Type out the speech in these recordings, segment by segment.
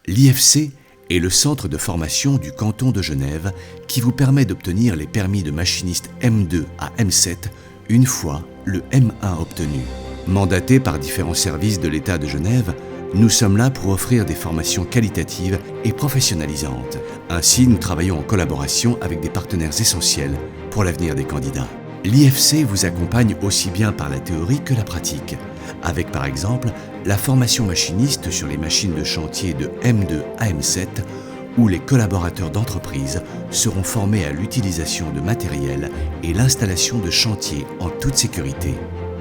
L'IFC est le centre de formation du canton de Genève qui vous permet d'obtenir les permis de machiniste M2 à M7 une fois le M1 obtenu. Mandatés par différents services de l'État de Genève, nous sommes là pour offrir des formations qualitatives et professionnalisantes. Ainsi, nous travaillons en collaboration avec des partenaires essentiels pour l'avenir des candidats. L'IFC vous accompagne aussi bien par la théorie que la pratique, avec par exemple la formation machiniste sur les machines de chantier de M2 à M7, où les collaborateurs d'entreprise seront formés à l'utilisation de matériel et l'installation de chantiers en toute sécurité.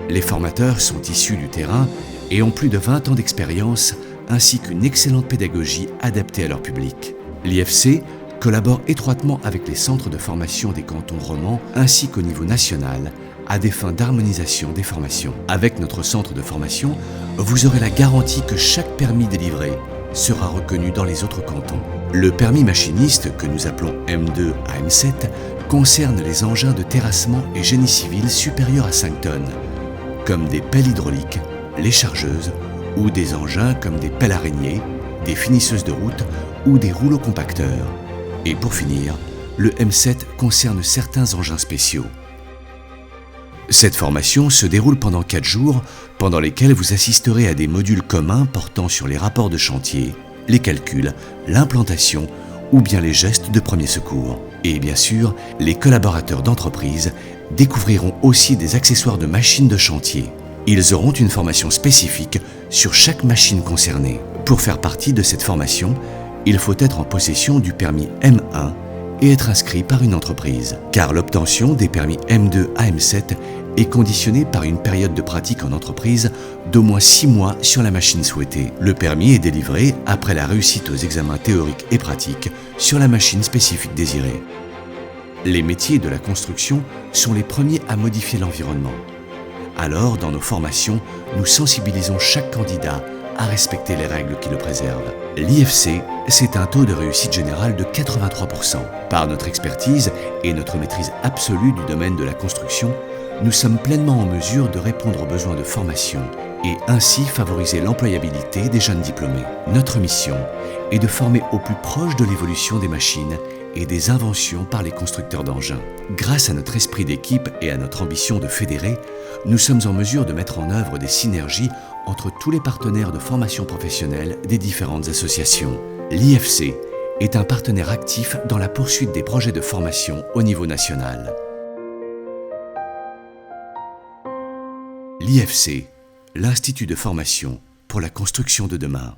Les formateurs sont issus du terrain et ont plus de 20 ans d'expérience, ainsi qu'une excellente pédagogie adaptée à leur public. L'IFC collabore étroitement avec les centres de formation des cantons romans ainsi qu'au niveau national à des fins d'harmonisation des formations. Avec notre centre de formation, vous aurez la garantie que chaque permis délivré sera reconnu dans les autres cantons. Le permis machiniste, que nous appelons M2 à M7, concerne les engins de terrassement et génie civil supérieurs à 5 tonnes, comme des pelles hydrauliques, les chargeuses ou des engins comme des pelles araignées, des finisseuses de route ou des rouleaux compacteurs. Et pour finir, le M7 concerne certains engins spéciaux. Cette formation se déroule pendant 4 jours, pendant lesquels vous assisterez à des modules communs portant sur les rapports de chantier, les calculs, l'implantation ou bien les gestes de premier secours. Et bien sûr, les collaborateurs d'entreprise découvriront aussi des accessoires de machines de chantier. Ils auront une formation spécifique sur chaque machine concernée. Pour faire partie de cette formation, il faut être en possession du permis M1 et être inscrit par une entreprise, car l'obtention des permis M2 à M7 est conditionnée par une période de pratique en entreprise d'au moins 6 mois sur la machine souhaitée. Le permis est délivré après la réussite aux examens théoriques et pratiques sur la machine spécifique désirée. Les métiers de la construction sont les premiers à modifier l'environnement. Alors, dans nos formations, nous sensibilisons chaque candidat à respecter les règles qui le préservent. L'IFC, c'est un taux de réussite générale de 83%. Par notre expertise et notre maîtrise absolue du domaine de la construction, nous sommes pleinement en mesure de répondre aux besoins de formation et ainsi favoriser l'employabilité des jeunes diplômés. Notre mission est de former au plus proche de l'évolution des machines et des inventions par les constructeurs d'engins. Grâce à notre esprit d'équipe et à notre ambition de fédérer, nous sommes en mesure de mettre en œuvre des synergies entre tous les partenaires de formation professionnelle des différentes associations. L'IFC est un partenaire actif dans la poursuite des projets de formation au niveau national. L'IFC, l'Institut de formation pour la construction de demain.